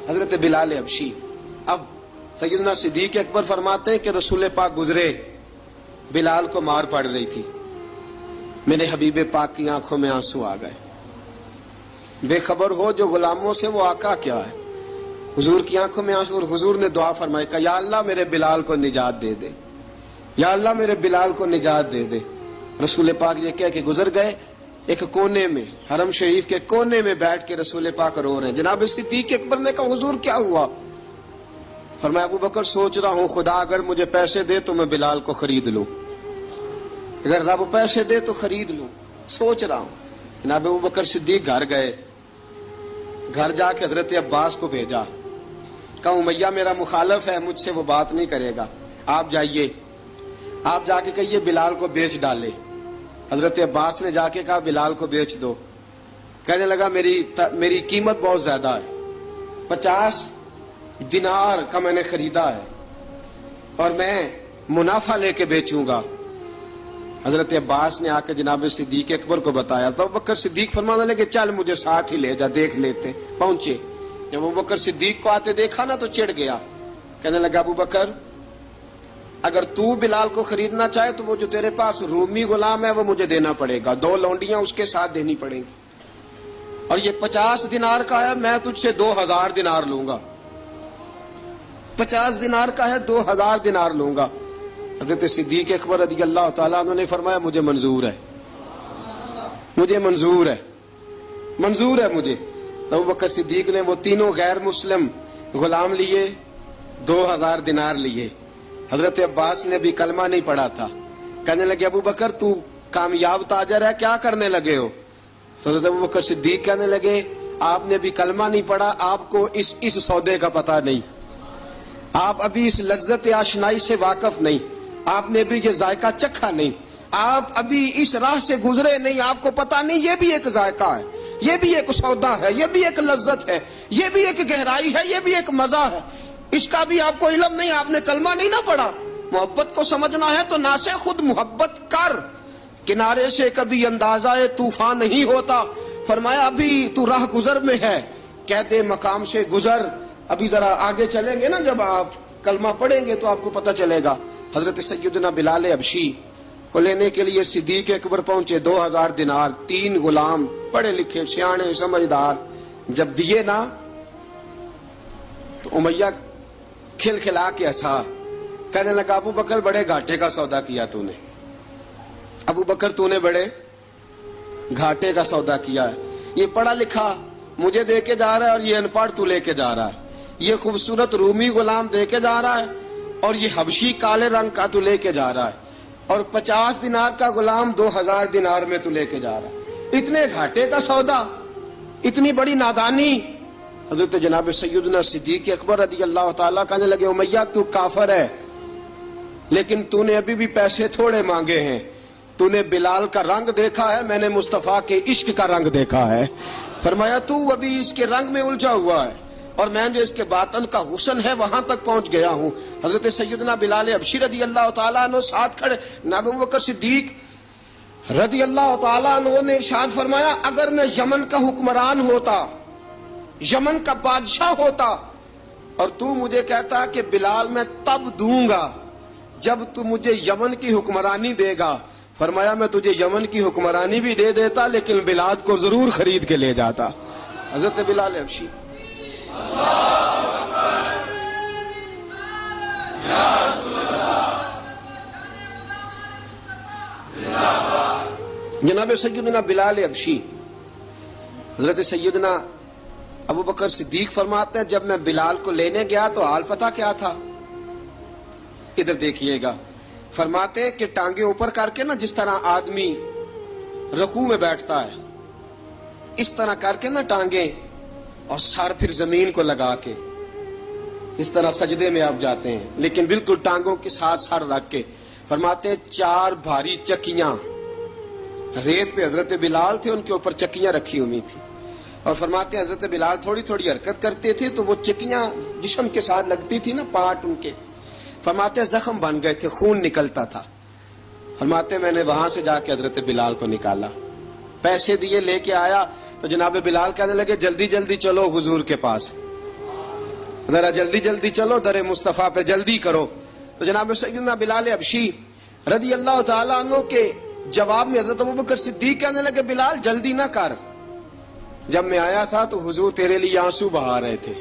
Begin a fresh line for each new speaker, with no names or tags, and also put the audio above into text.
حضرت بلال حبشی. اب سیدنا صدیق اکبر فرماتے ہیں کہ رسول پاک گزرے، بلال کو مار پڑ رہی تھی، میرے حبیب پاک کی آنکھوں میں آنسو آ گئے. بے خبر ہو جو غلاموں سے وہ آقا کیا ہے. حضور کی آنکھوں میں آنسو، اور حضور نے دعا فرمائی کہ یا اللہ میرے بلال کو نجات دے دے، یا اللہ میرے بلال کو نجات دے دے. رسول پاک یہ کہہ کے گزر گئے. ایک کونے میں، حرم شریف کے کونے میں بیٹھ کے رسول پاک رو رہے ہیں. جناب صدیق اکبر نے کہا حضور کیا ہوا؟ فرمایا ابو بکر سوچ رہا ہوں خدا اگر مجھے پیسے دے تو میں بلال کو خرید لوں، اگر رب پیسے دے تو خرید لوں، سوچ رہا ہوں. جناب ابو بکر صدیق گھر گئے، گھر جا کے حضرت عباس کو بھیجا، کہا امیہ میرا مخالف ہے، مجھ سے وہ بات نہیں کرے گا، آپ جائیے، آپ جا کے کہیے بلال کو بیچ ڈالے. حضرت عباس نے جا کے کہا بلال کو بیچ دو. کہنے لگا میری قیمت بہت زیادہ ہے، 50 دینار کا میں نے خریدا ہے اور میں منافع لے کے بیچوں گا. حضرت عباس نے آ کے جناب صدیق اکبر کو بتایا تو ابو بکر صدیق فرمانے لگے چل مجھے ساتھ ہی لے جا دیکھ لیتے. پہنچے، جب ابو بکر صدیق کو آتے دیکھا نا تو چڑ گیا. کہنے لگا ابو بکر اگر تو بلال کو خریدنا چاہے تو وہ جو تیرے پاس رومی غلام ہے وہ مجھے دینا پڑے گا، 2 لونڈیاں اس کے ساتھ دینی پڑیں گی، اور یہ 50 دینار کا ہے، میں تجھ سے 2000 دینار لوں گا. 50 دینار کا ہے، 2000 دینار لوں گا. حضرت صدیق اکبر رضی اللہ تعالیٰ عنہ نے فرمایا مجھے منظور ہے، مجھے منظور ہے، منظور ہے مجھے. تو ابو بکر صدیق نے وہ تینوں غیر مسلم غلام لیے، 2000 دینار لیے. حضرت عباس نے بھی کلمہ نہیں پڑھا تھا. کہنے لگے ابو بکر تو کامیاب تاجر ہے، کیا کرنے لگے ہو؟ تو حضرت ابو بکر صدیق کہنے لگے آپ نے بھی کلمہ نہیں پڑھا، آپ کو اس سودے کا پتہ نہیں، آپ ابھی اس لذت آشنائی سے واقف نہیں، آپ نے بھی یہ ذائقہ چکھا نہیں، آپ ابھی اس راہ سے گزرے نہیں، آپ کو پتہ نہیں یہ بھی ایک ذائقہ ہے، یہ بھی ایک سودا ہے، یہ بھی ایک لذت ہے، یہ بھی ایک گہرائی ہے، یہ بھی ایک مزہ ہے، اس کا بھی آپ کو علم نہیں، آپ نے کلمہ نہیں نہ پڑھا. محبت کو سمجھنا ہے تو نہ سے خود محبت کر، کنارے سے کبھی اندازہ طوفان نہیں ہوتا. فرمایا ابھی تو راہ گزر میں ہے، کہہ دے مقام سے گزر. ابھی ذرا آگے چلیں گے نا، جب آپ کلمہ پڑھیں گے تو آپ کو پتہ چلے گا. حضرت سیدنا بلال حبشی کو لینے کے لیے صدیق اکبر پہنچے، 2000 دینار، 3 غلام پڑھے لکھے سیانے سمجھدار. جب دیے نا تو امیہ کھل کھلا کے ہنسا. کہنے لگا ابو بکر بڑے گھاٹے کا سودا کیا تو نے، ابو بکر تو نے بڑے گھاٹے کا سودا کیا ہے. یہ پڑھا لکھا مجھے دے کے جا رہا ہے اور یہ ان پڑھ تو لے کے جا رہا ہے، یہ خوبصورت رومی غلام دے کے جا رہا ہے اور یہ حبشی کالے رنگ کا تو لے کے جا رہا ہے، اور 50 دینار کا غلام 2000 دینار میں تو لے کے جا رہا ہے. اتنے گھاٹے کا سودا، اتنی بڑی نادانی. حضرت جناب سیدنا صدیق اکبر رضی اللہ تعالیٰ کہنے لگے امیہ تو کافر ہے، لیکن تو نے ابھی بھی پیسے تھوڑے مانگے ہیں، تو نے بلال کا رنگ دیکھا ہے، میں نے مصطفیٰ کے عشق کا رنگ دیکھا ہے. فرمایا تو ابھی اس کے رنگ میں الجھا ہوا ہے اور میں جو اس کے باطن کا حسن ہے وہاں تک پہنچ گیا ہوں. حضرت سیدنا بلال حبشی رضی اللہ تعالیٰ عنہ ساتھ کھڑے. جناب ابو بکر صدیق رضی اللہ تعالیٰ عنہ نے ارشاد فرمایا اگر میں یمن کا حکمران ہوتا، یمن کا بادشاہ ہوتا، اور تو مجھے کہتا کہ بلال میں تب دوں گا جب تو مجھے یمن کی حکمرانی دے گا، فرمایا میں تجھے یمن کی حکمرانی بھی دے دیتا لیکن بلال کو ضرور خرید کے لے جاتا. حضرت بلال حبشی جناب سیدنا بلال حبشی. حضرت سیدنا ابو بکر صدیق فرماتے ہیں جب میں بلال کو لینے گیا تو حال پتہ کیا تھا؟ ادھر دیکھیے گا. فرماتے ہیں کہ ٹانگیں اوپر کر کے نا جس طرح آدمی رکوع میں بیٹھتا ہے اس طرح کر کے نا ٹانگیں، اور سر پھر زمین کو لگا کے اس طرح سجدے میں آپ جاتے ہیں، لیکن بالکل ٹانگوں کے ساتھ سر رکھ کے. فرماتے ہیں 4 بھاری چکیاں ریت پہ حضرت بلال تھے، ان کے اوپر چکیاں رکھی ہوئی تھی، اور فرماتے ہیں حضرت بلال تھوڑی تھوڑی حرکت کرتے تھے تو وہ چکیاں جسم کے ساتھ لگتی تھی نا، پارٹ ان کے. فرماتے ہیں زخم بن گئے تھے، خون نکلتا تھا. فرماتے ہیں میں نے وہاں سے جا کے حضرت بلال کو نکالا، پیسے دیے، لے کے آیا تو جناب بلال کہنے لگے جلدی جلدی چلو حضور کے پاس. ذرا جلدی جلدی چلو، در مصطفیٰ پہ جلدی کرو. تو جناب سیدنا بلال حبشی رضی اللہ تعالیٰ عنہ کے جواب میں حضرت ابوبکر صدیق کہنے لگے بلال جلدی نہ کر، جب میں آیا تھا تو حضور تیرے لیے آنسو بہا رہے تھے.